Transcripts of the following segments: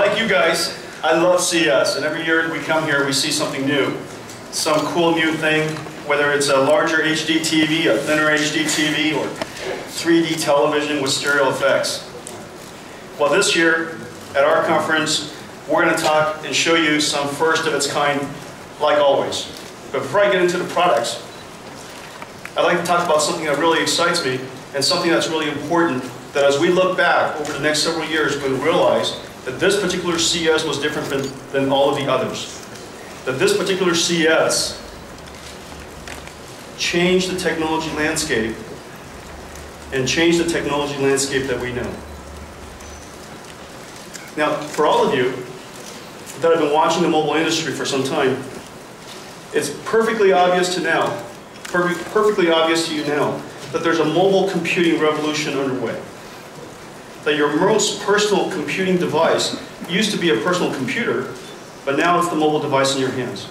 Like you guys, I love CES, and every year we come here, we see something new. Some cool new thing, whether it's a larger HD TV, a thinner HD TV, or 3D television with stereo effects. Well, this year, at our conference, we're going to talk and show you some first of its kind, like always. But before I get into the products, I'd like to talk about something that really excites me, and something that's really important, that as we look back over the next several years, we'll realize that this particular CES was different than all of the others. That this particular CES changed the technology landscape, and changed the technology landscape that we know. Now, for all of you that have been watching the mobile industry for some time, it's perfectly obvious to you now that there's a mobile computing revolution underway. That your most personal computing device used to be a personal computer, but now it's the mobile device in your hands.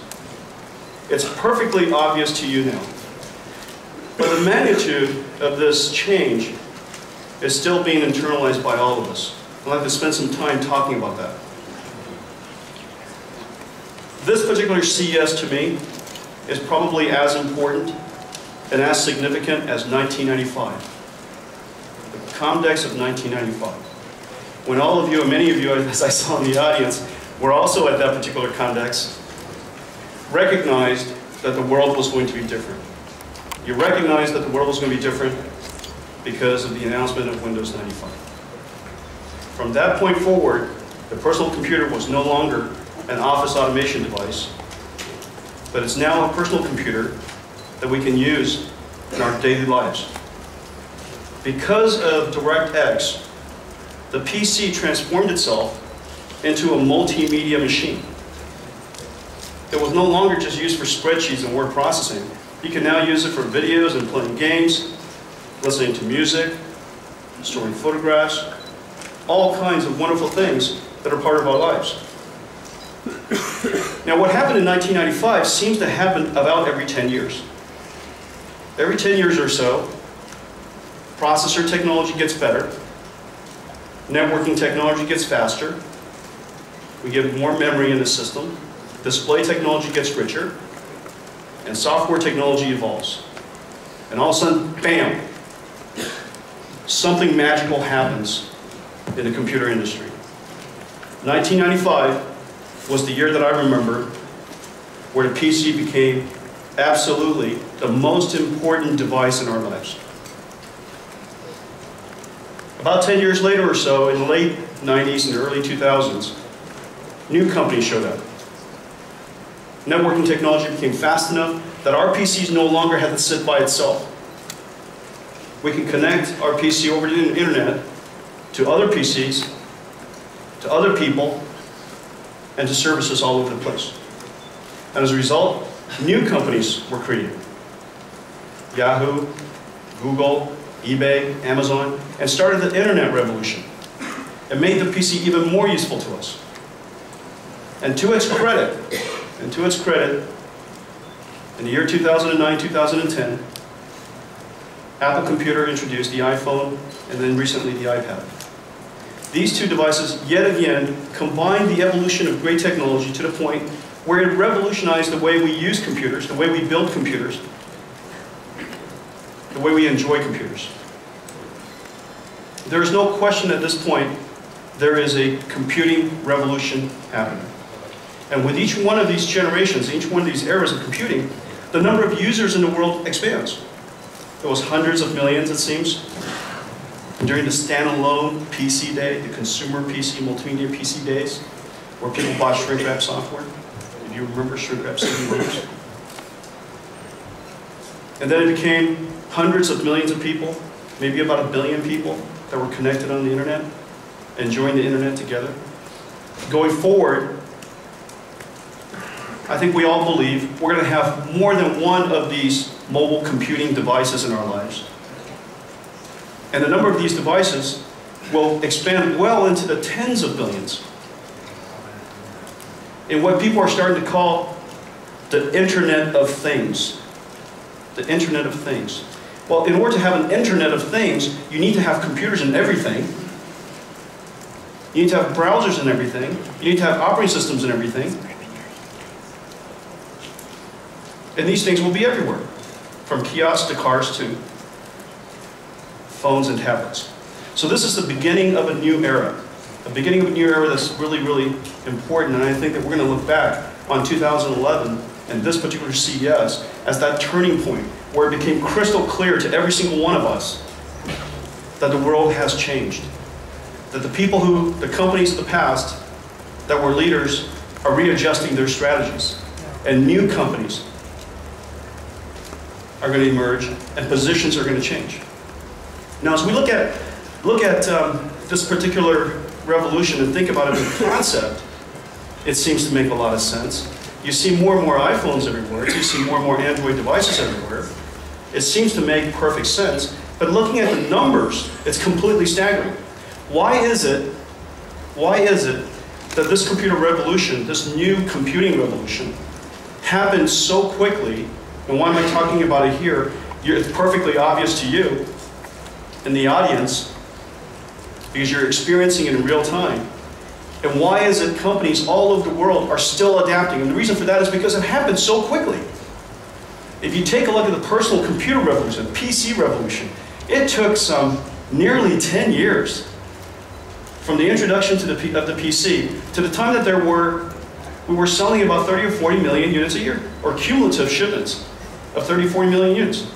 It's perfectly obvious to you now. But the magnitude of this change is still being internalized by all of us. I'd like to spend some time talking about that. This particular CES to me is probably as important and as significant as 1995. The Comdex of 1995. When all of you, and many of you, as I saw in the audience, were also at that particular Comdex, recognized that the world was going to be different. You recognized that the world was going to be different because of the announcement of Windows 95. From that point forward, the personal computer was no longer an office automation device, but it's now a personal computer that we can use in our daily lives. Because of DirectX, the PC transformed itself into a multimedia machine. It was no longer just used for spreadsheets and word processing. You can now use it for videos and playing games, listening to music, storing photographs, all kinds of wonderful things that are part of our lives. Now, what happened in 1995 seems to happen about every 10 years. Every 10 years or so, processor technology gets better, networking technology gets faster, we get more memory in the system, display technology gets richer, and software technology evolves. And all of a sudden, bam, something magical happens in the computer industry. 1995 was the year that I remember where the PC became absolutely the most important device in our lives. About 10 years later or so, in the late 90s and early 2000s, new companies showed up. Networking technology became fast enough that our PCs no longer had to sit by itself. We can connect our PC over to the internet to other PCs, to other people, and to services all over the place. And as a result, new companies were created. Yahoo, Google, eBay, Amazon, and started the internet revolution. It made the PC even more useful to us. And to its credit, in the year 2009, 2010, Apple Computer introduced the iPhone and then recently the iPad. These two devices, yet again, combined the evolution of great technology to the point where it revolutionized the way we use computers, the way we build computers, the way we enjoy computers. There is no question at this point there is a computing revolution happening. And with each one of these generations, each one of these eras of computing, the number of users in the world expands. It was hundreds of millions, it seems. During the standalone PC day, the consumer PC, multimedia PC days, where people bought shrink-wrap software. If you remember shrink-wrap CD-ROMs. And then it became hundreds of millions of people, maybe about 1 billion people that were connected on the internet, enjoying the internet together. Going forward, I think we all believe we're going to have more than one of these mobile computing devices in our lives. And the number of these devices will expand well into the tens of billions. In what people are starting to call the Internet of Things. The Internet of Things. Well, in order to have an Internet of Things, you need to have computers in everything. You need to have browsers and everything. You need to have operating systems and everything. And these things will be everywhere, from kiosks to cars to phones and tablets. So this is the beginning of a new era. The beginning of a new era that's really, really important. And I think that we're going to look back on 2011 and this particular CES as that turning point where it became crystal clear to every single one of us that the world has changed. That the companies of the past that were leaders are readjusting their strategies. And new companies are going to emerge and positions are going to change. Now as we look at this particular revolution and think about it as a concept, it seems to make a lot of sense. You see more and more iPhones everywhere. You see more and more Android devices everywhere. It seems to make perfect sense. But looking at the numbers, it's completely staggering. Why is it that this computer revolution, this new computing revolution, happened so quickly? And why am I talking about it here? It's perfectly obvious to you in the audience because you're experiencing it in real time. And why is it companies all over the world are still adapting? And the reason for that is because it happened so quickly. If you take a look at the personal computer revolution, PC revolution, it took nearly 10 years from the introduction of the PC to the time that we were selling about 30 or 40 million units a year, or cumulative shipments of 30 or 40 million units.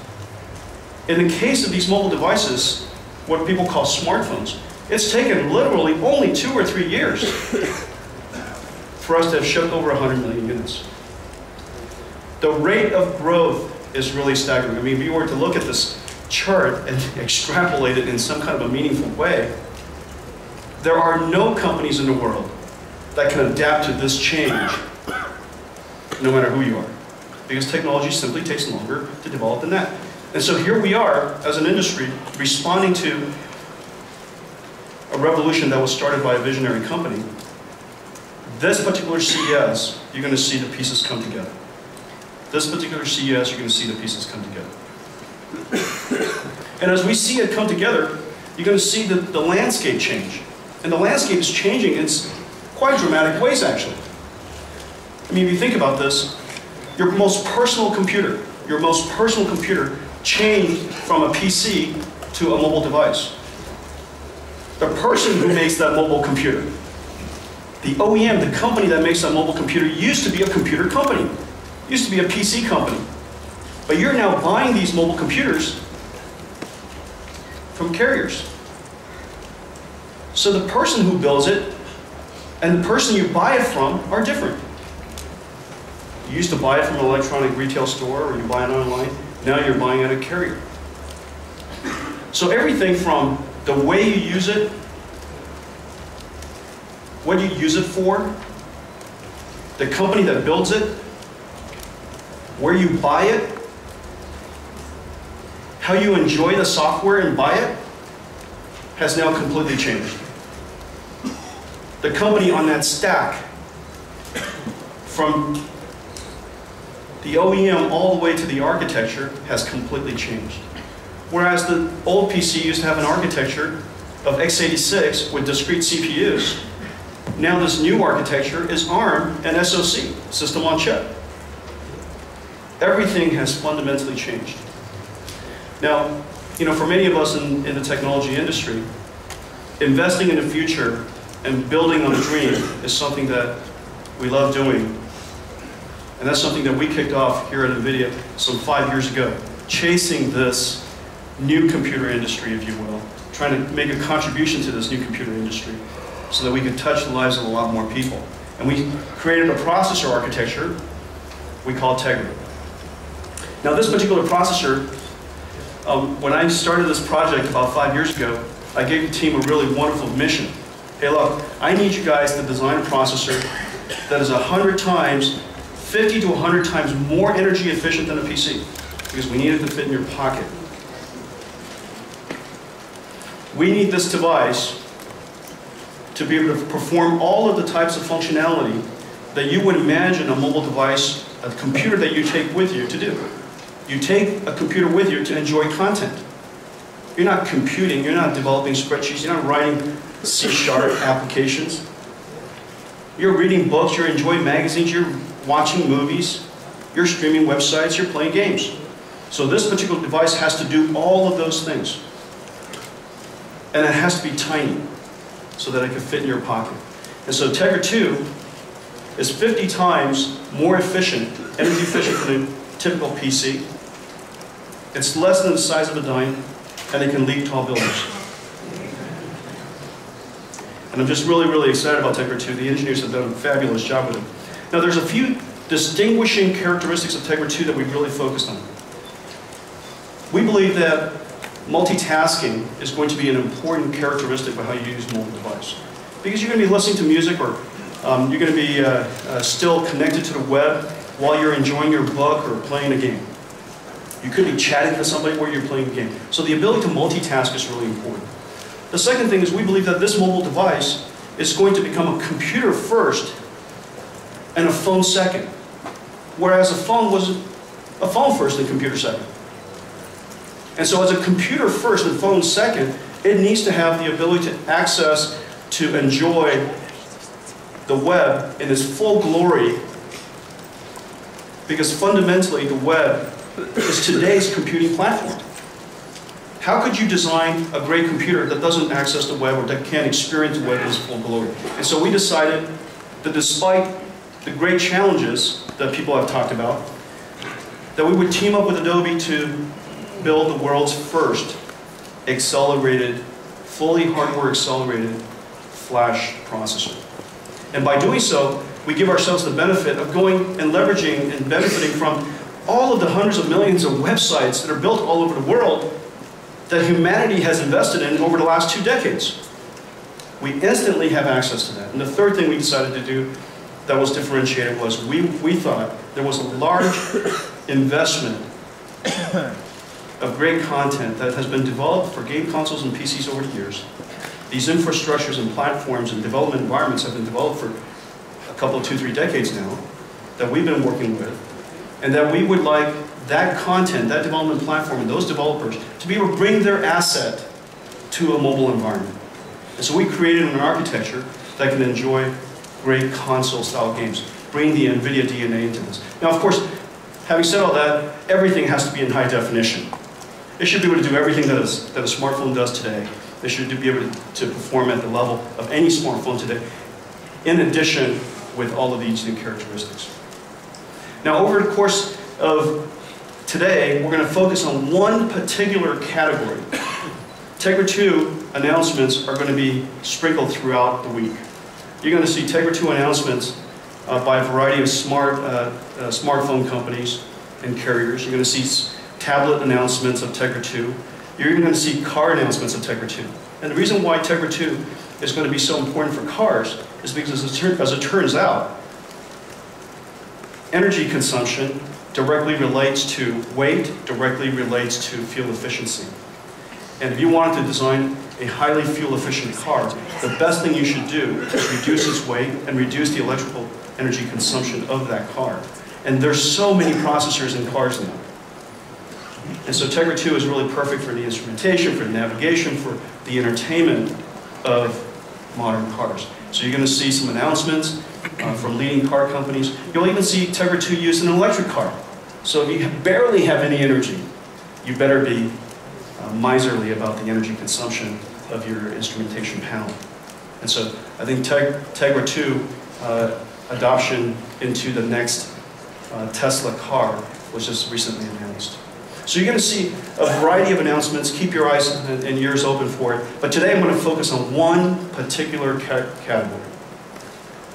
In the case of these mobile devices, what people call smartphones, it's taken literally only 2 or 3 years for us to have shipped over 100 million units. The rate of growth is really staggering. I mean, if you were to look at this chart and extrapolate it in some kind of a meaningful way, there are no companies in the world that can adapt to this change, no matter who you are. Because technology simply takes longer to develop than that. And so here we are, as an industry, responding to a revolution that was started by a visionary company. This particular CES, you're going to see the pieces come together. This particular CES, you're going to see the pieces come together. And as we see it come together, you're going to see the landscape change. And the landscape is changing in quite dramatic ways, actually. I mean, if you think about this, your most personal computer changed from a PC to a mobile device. The person who makes that mobile computer, the OEM, the company that makes that mobile computer, used to be a computer company, used to be a PC company. But you're now buying these mobile computers from carriers. So the person who builds it and the person you buy it from are different. You used to buy it from an electronic retail store or you buy it online. Now you're buying at a carrier. So everything from the way you use it, what you use it for, the company that builds it, where you buy it, how you enjoy the software and buy it, has now completely changed. The company on that stack, from the OEM all the way to the architecture, has completely changed. Whereas the old PC used to have an architecture of x86 with discrete CPUs, now this new architecture is ARM and SoC, system on chip. Everything has fundamentally changed. Now, for many of us in the technology industry, investing in the future and building on a dream is something that we love doing. And that's something that we kicked off here at NVIDIA some 5 years ago, chasing this new computer industry, if you will, trying to make a contribution to this new computer industry so that we could touch the lives of a lot more people. And we created a processor architecture we call Tegra. Now this particular processor, when I started this project about 5 years ago, I gave the team a really wonderful mission. Hey look, I need you guys to design a processor that is 100 times, 50 to 100 times more energy efficient than a PC, because we need it to fit in your pocket. We need this device to be able to perform all of the types of functionality that you would imagine a mobile device, a computer that you take with you to do. You take a computer with you to enjoy content. You're not computing, you're not developing spreadsheets, you're not writing C# applications. You're reading books, you're enjoying magazines, you're watching movies, you're streaming websites, you're playing games. So this particular device has to do all of those things. And it has to be tiny so that it can fit in your pocket. And so Tegra 2 is 50 times more efficient, energy efficient than a typical PC. It's less than the size of a dime, and it can leap tall buildings. And I'm just really, really excited about Tegra 2. The engineers have done a fabulous job with it. Now there's a few distinguishing characteristics of Tegra 2 that we really focused on. We believe that multitasking is going to be an important characteristic of how you use a mobile device. Because you're going to be listening to music, or you're going to be still connected to the web while you're enjoying your book or playing a game. You could be chatting to somebody while you're playing a game. So the ability to multitask is really important. The second thing is we believe that this mobile device is going to become a computer first and a phone second. Whereas a phone was a phone first and computer second. And so as a computer first and phone second, it needs to have the ability to access, to enjoy the web in its full glory, because fundamentally the web is today's computing platform. How could you design a great computer that doesn't access the web or that can't experience the web in its full glory? And so we decided that despite the great challenges that people have talked about, that we would team up with Adobe to build the world's first accelerated, fully hardware accelerated flash processor. And by doing so, we give ourselves the benefit of going and leveraging and benefiting from all of the hundreds of millions of websites that are built all over the world that humanity has invested in over the last 2 decades. We instantly have access to that. And the third thing we decided to do that was differentiated was we thought there was a large investment of great content that has been developed for game consoles and PCs over the years. These infrastructures and platforms and development environments have been developed for a couple, 2, 3 decades now that we've been working with, and that we would like that content, that development platform, and those developers to be able to bring their asset to a mobile environment. And so we created an architecture that can enjoy great console-style games, bring the NVIDIA DNA into this. Now, of course, having said all that, everything has to be in high definition. It should be able to do everything that a smartphone does today. It should be able to perform at the level of any smartphone today, in addition with all of these new characteristics. Now, over the course of today, we're going to focus on one particular category. Tegra 2 announcements are going to be sprinkled throughout the week. You're going to see Tegra 2 announcements by a variety of smartphone companies and carriers. You're going to see tablet announcements of Tegra 2. You're even going to see car announcements of Tegra 2. And the reason why Tegra 2 is going to be so important for cars is because, as it turns out, energy consumption directly relates to weight, directly relates to fuel efficiency. And if you wanted to design a highly fuel-efficient car, the best thing you should do is reduce its weight and reduce the electrical energy consumption of that car. And there's so many processors in cars now. And so Tegra 2 is really perfect for the instrumentation, for the navigation, for the entertainment of modern cars. So you're going to see some announcements from leading car companies. You'll even see Tegra 2 used in an electric car. So if you barely have any energy, you better be miserly about the energy consumption of your instrumentation panel. And so I think Tegra 2 adoption into the next Tesla car was just recently announced. So you're going to see a variety of announcements. Keep your eyes and ears open for it. But today I'm going to focus on one particular category.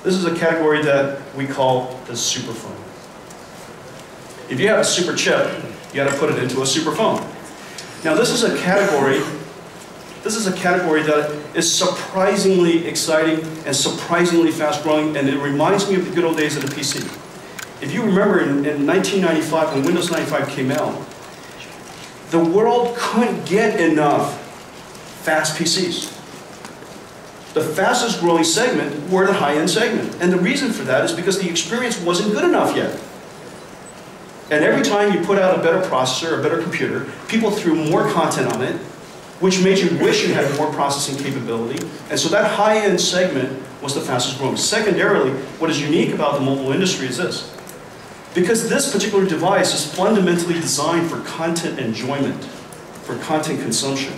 This is a category that we call the superphone. If you have a super chip, you got to put it into a superphone. Now this is a category that is surprisingly exciting and surprisingly fast growing, and it reminds me of the good old days of the PC. If you remember in 1995 when Windows 95 came out, the world couldn't get enough fast PCs. The fastest growing segment were the high-end segment. And the reason for that is because the experience wasn't good enough yet. And every time you put out a better processor, a better computer, people threw more content on it, which made you wish you had more processing capability. And so that high-end segment was the fastest growing. Secondarily, what is unique about the mobile industry is this. Because this particular device is fundamentally designed for content enjoyment, for content consumption.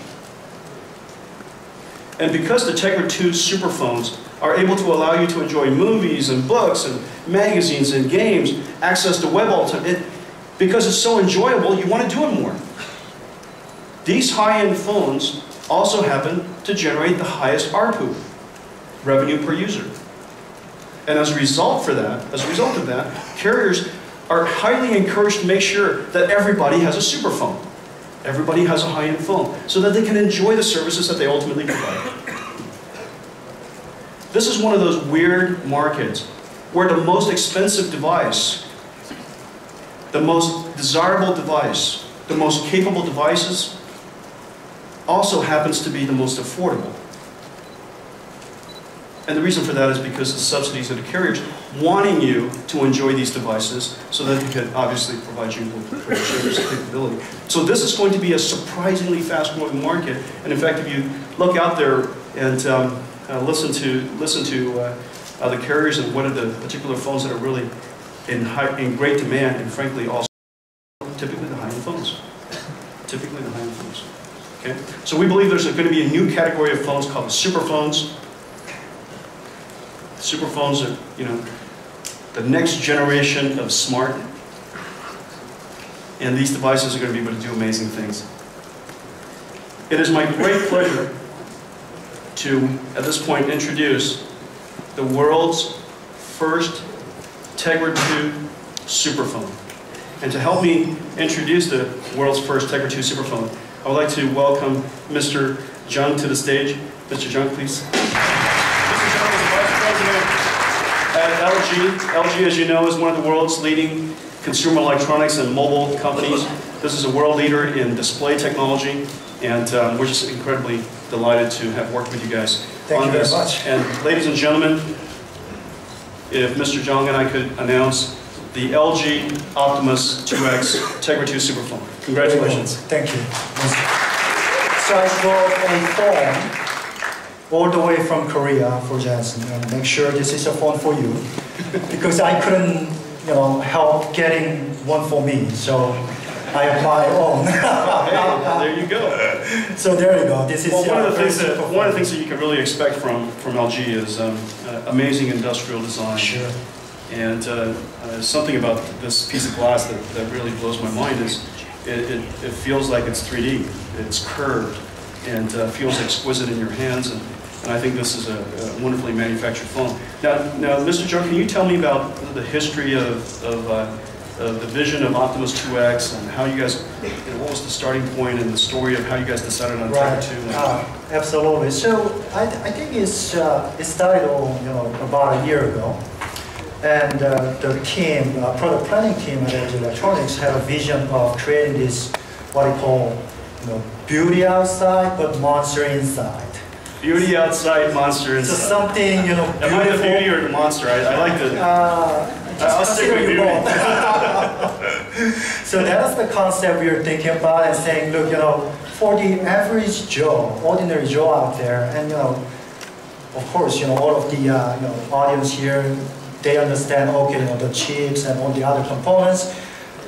And because the Tegra 2 superphones are able to allow you to enjoy movies and books and magazines and games, access to web all the time, because it's so enjoyable, you want to do it more. These high-end phones also happen to generate the highest ARPU, revenue per user. And as a result of that, carriers are highly encouraged to make sure that everybody has a superphone. Everybody has a high-end phone, so that they can enjoy the services that they ultimately provide. This is one of those weird markets where the most expensive device, the most desirable device, the most capable devices also happens to be the most affordable. And the reason for that is because the subsidies of the carriers wanting you to enjoy these devices so that they can obviously provide you with great service capability. So this is going to be a surprisingly fast-growing market. And in fact, if you look out there and listen to the carriers and what are the particular phones that are really in great demand, and frankly also typically the high-end phones. Typically the high-end phones. Okay? So we believe there's going to be a new category of phones called the superphones. Superphones are, the next generation of smart. And these devices are going to be able to do amazing things. It is my great pleasure to, at this point, introduce the world's first Tegra 2 superphone. And to help me introduce the world's first Tegra 2 superphone, I would like to welcome Mr. Jung to the stage. Mr. Jung, please. Mr. Jung is the Vice President at LG. LG, as you know, is one of the world's leading consumer electronics and mobile companies. This is a world leader in display technology, and we're just incredibly delighted to have worked with you guys on this. Thank you very much. And ladies and gentlemen, if Mr. Jung and I could announce the LG Optimus 2X Tegra 2 superphone. Congratulations. Thank you. So I brought a phone all the way from Korea for Jen-Hshun, and make sure this is a phone for you, because I couldn't, help getting one for me. So I have my own. Hey, there you go. So there you go. This is one of the things that you can really expect from LG is amazing industrial design. Sure. And something about this piece of glass that really blows my mind is it feels like it's 3D. It's curved and feels exquisite in your hands. And I think this is a wonderfully manufactured phone. Now, Mr. Jung, can you tell me about the history of the vision of Optimus 2X and how you guys, what was the starting point and the story of how you guys decided on Tegra 2? Absolutely. So I think it started about a year ago. And the team, product planning team at LG Electronics had a vision of creating this, what I call, beauty outside, but monster inside. Beauty outside, monster inside. So something, beautiful. Am I the beauty or the monster? I like the... I'll stick with beauty. So that's the concept we were thinking about and saying, look, for the average Joe, ordinary Joe out there, and of course, all of the audience here, they understand, okay, the chips and all the other components.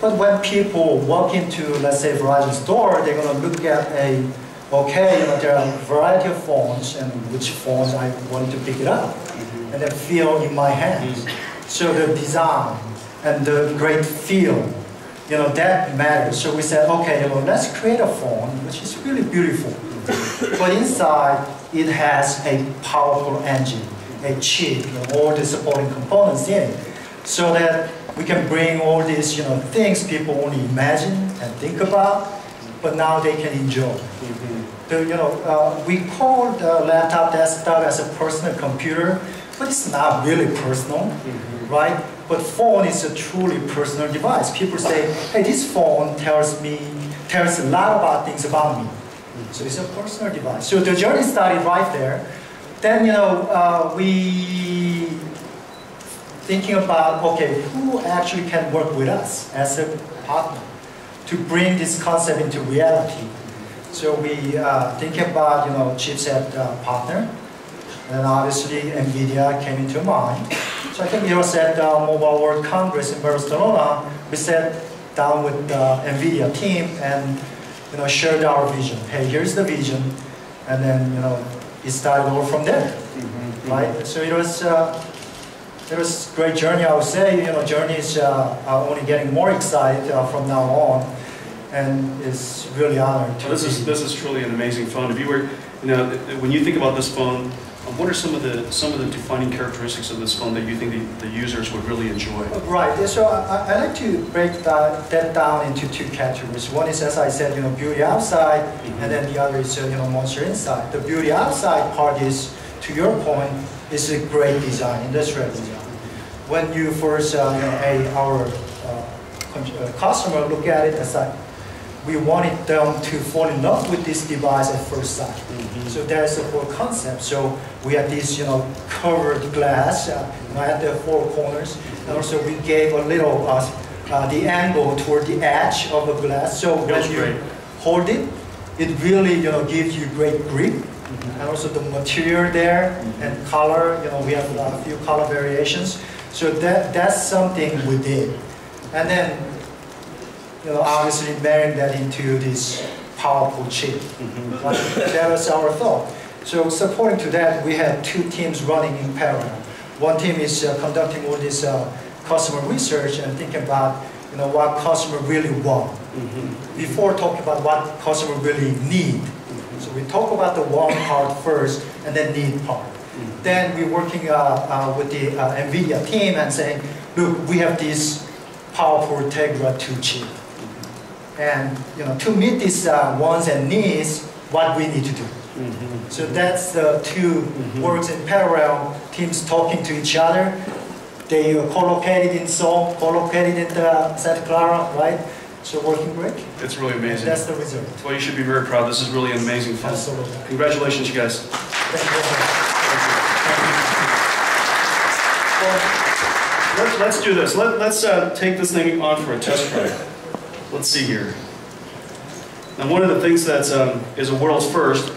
But when people walk into, let's say, Verizon store, they're going to look at there are a variety of phones, and which phones I want to pick it up, and then feel in my hands. So the design and the great feel, that matters. So we said, okay, let's create a phone which is really beautiful, but inside it has a powerful engine, a chip, all the supporting components in it, so that we can bring all these things people only imagine and think about, but now they can enjoy. We call the laptop desktop as a personal computer, but it's not really personal, right? But phone is a truly personal device. People say, hey, this phone tells a lot about things about me. So it's a personal device. So the journey started right there. Then, we thinking about, okay, who actually can work with us as a partner to bring this concept into reality. So we think about chipset partner, and obviously NVIDIA came into mind. So I think it was at Mobile World Congress in Barcelona. We sat down with the NVIDIA team and shared our vision. Hey, here's the vision, and then it started over from there, right? So it was a great journey. I would say journey is only getting more excited from now on, and it's really honored to. Well, this is truly an amazing phone. If you were, when you think about this phone, what are some of the defining characteristics of this phone that you think the users would really enjoy? Right. So I like to break that down into two categories. One is, as I said, beauty outside, and then the other is monster inside. The beauty outside part is, to your point, is a great design, industrial design. When you first, our customer look at it, it's like we wanted them to fall in love with this device at first sight. So that's the whole concept. So we had this, covered glass at the four corners, and also we gave a little the angle toward the edge of the glass. So when you hold it, it really gives you great grip, and also the material there and color. We have a few color variations. So that's something we did, and then obviously marrying that into this powerful chip. That was our thought. So supporting to that, we had two teams running in parallel. One team is conducting all this customer research and thinking about what customer really want. Before talking about what customer really need. So we talk about the want part first and then need part. Then we're working with the NVIDIA team and saying, look, we have this powerful Tegra 2 chip. And to meet these wants and needs, what we need to do. So that's the two works in parallel, teams talking to each other. They co-located in Seoul, co-located in Santa Clara, right? So working great. It's really amazing. And that's the result. Well, you should be very proud. This is really an amazing phone. Absolutely. Congratulations, you guys. Thank you very much. Well, let's do this. Let's take this thing on for a test drive. Let's see here. Now, one of the things that is a world's first.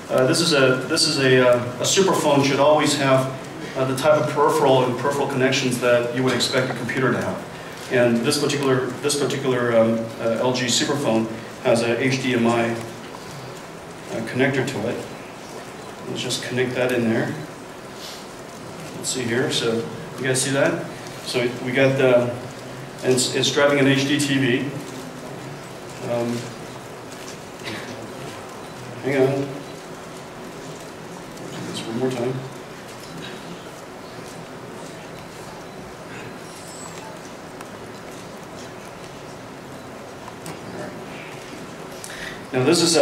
This is a super phone should always have the type of peripheral connections that you would expect a computer to have. And this particular LG Superphone has a HDMI connector to it. Let's just connect that in there. Let's see here. So you guys see that? So we got and it's driving an HD TV. Hang on. Do this one more time. Now this is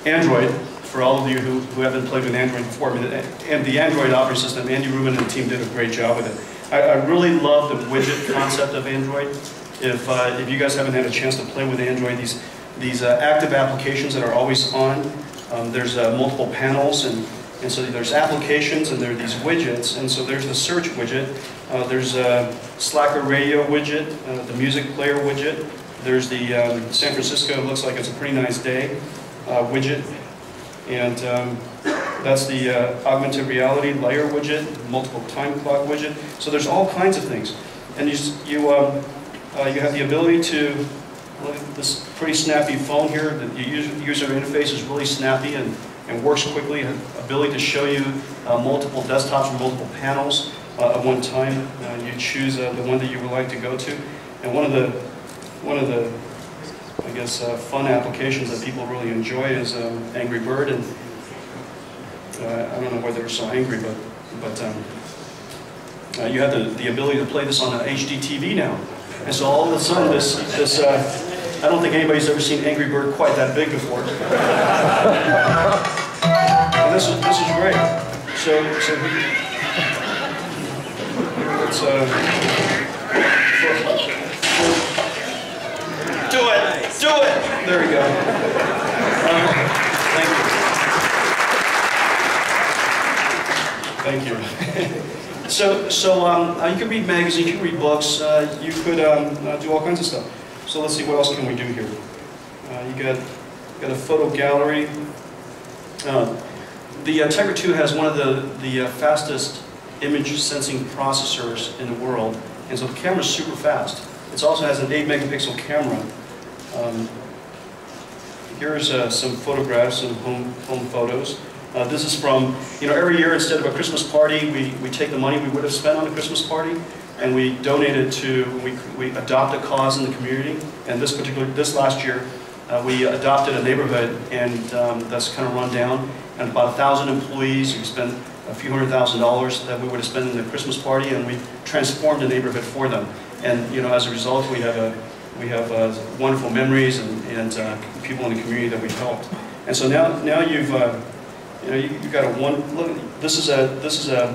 Android, for all of you who haven't played with Android before. I mean, and the Android operating system, Andy Rubin and the team did a great job with it. I really love the widget concept of Android. If you guys haven't had a chance to play with Android, these active applications that are always on, there's multiple panels, and so there's applications and there are these widgets, and so there's the search widget, there's a Slacker radio widget, the music player widget, there's the San Francisco, it looks like it's a pretty nice day widget, and that's the augmented reality layer widget, multiple time clock widget. So there's all kinds of things, and you have the ability to, this pretty snappy phone here, the user interface is really snappy and works quickly, ability to show you multiple desktops or multiple panels at one time. You choose the one that you would like to go to, and one of the I guess fun applications that people really enjoy is Angry Bird, and I don't know why they're so angry, but you have the ability to play this on an HD TV now. And so all of a sudden, this I don't think anybody's ever seen Angry Bird quite that big before. And this is great. So it's do it. There we go. Thank you. So you could read magazines, you could read books, you could do all kinds of stuff. So let's see, what else can we do here? You got a photo gallery. The Tegra 2 has one of the fastest image sensing processors in the world, and so the camera is super fast. It also has an 8 megapixel camera. Here's some photographs, some home photos. This is from, every year instead of a Christmas party, we take the money we would have spent on a Christmas party and we donate it to, we adopt a cause in the community. And this last year, we adopted a neighborhood and that's kind of run down. And about 1,000 employees, we spent a few $100,000 that we would have spent in the Christmas party, and we transformed the neighborhood for them. And as a result, we have wonderful memories and people in the community that we've helped. And so now you've got look. This is a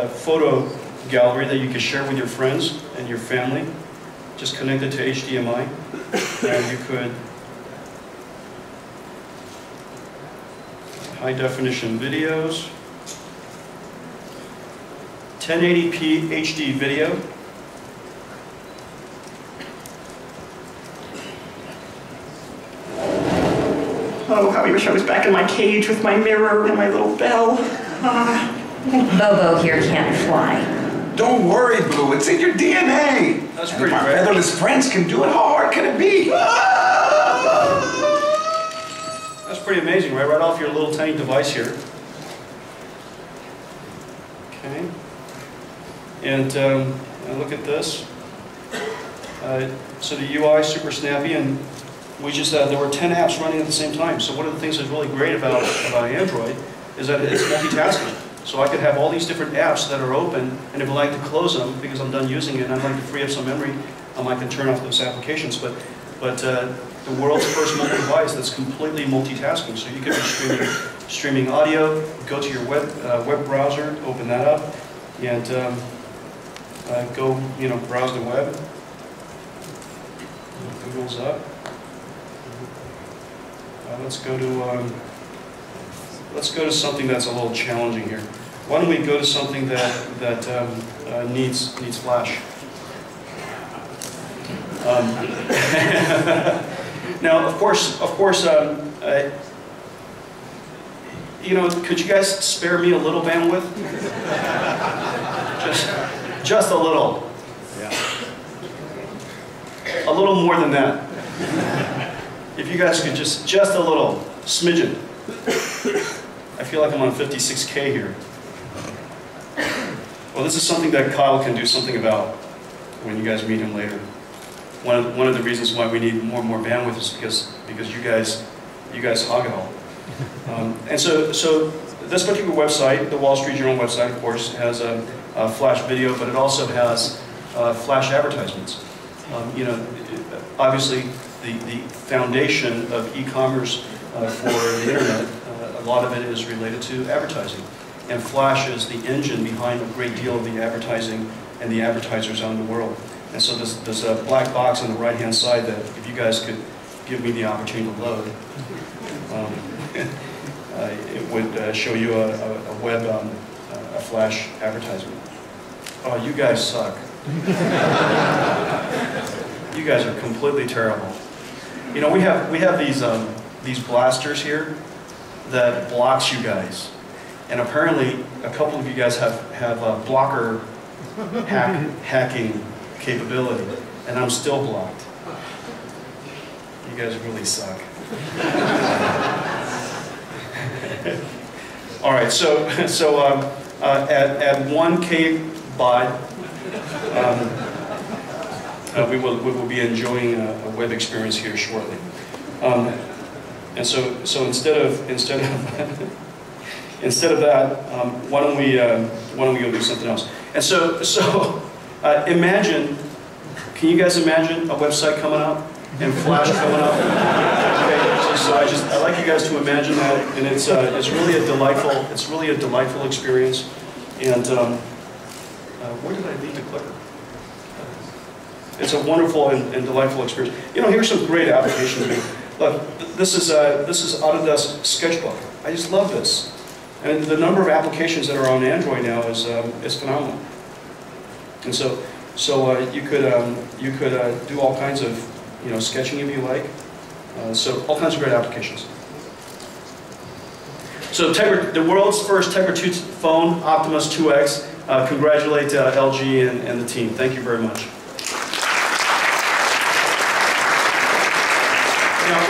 photo gallery that you can share with your friends and your family, just connected to HDMI, and you could high definition videos, 1080p HD video. Oh, how I wish I was back in my cage with my mirror and my little bell. Bobo here can't fly. Don't worry, Blue. It's in your DNA. That's and pretty if our great. featherless friends can do it, how hard can it be? That's pretty amazing, right? Right off your little tiny device here. Okay. And look at this. So the UI is super snappy, and we just there were 10 apps running at the same time. So one of the things that's really great about Android is that it's multitasking. So I could have all these different apps that are open, and if I like to close them because I'm done using it and I'd like to free up some memory, I can turn off those applications. But the world's first mobile device that's completely multitasking. So you could be streaming audio, go to your web browser, open that up, and go browse the web. Google's up. Let's go to something that's a little challenging here. Why don't we go to something that needs Flash? Now, of course, could you guys spare me a little bandwidth? just a little. Yeah. A little more than that. If you guys could just a little, smidgen. I feel like I'm on 56K here. Well, this is something that Kyle can do something about when you guys meet him later. One of the reasons why we need more and more bandwidth is because you guys hog it all. And so this particular website, the Wall Street Journal website, of course, has a Flash video, but it also has Flash advertisements. Obviously, the foundation of e-commerce for the internet, a lot of it is related to advertising. And Flash is the engine behind a great deal of the advertising and the advertisers out in the world. And so there's a black box on the right-hand side that if you guys could give me the opportunity to load, it would show you a web, a Flash advertisement. Oh, you guys suck. You guys are completely terrible. We have these blasters here that blocks you guys, and apparently a couple of you guys have a blocker hacking capability, and I'm still blocked. You guys really suck. All right, so at 1K baud. We will be enjoying a web experience here shortly, and so instead of that, why don't we go do something else? And so imagine, can you guys imagine a website coming up and Flash coming up? Okay, so I like you guys to imagine that, and it's really a delightful experience. And where did I leave the clicker? It's a wonderful and delightful experience. Here's some great applications. Look, this is Autodesk Sketchbook. I just love this, and the number of applications that are on Android now is phenomenal. And so you could do all kinds of sketching if you like. So all kinds of great applications. So the world's first Tegra 2 phone, Optimus 2X. Congratulate LG and the team. Thank you very much. Now,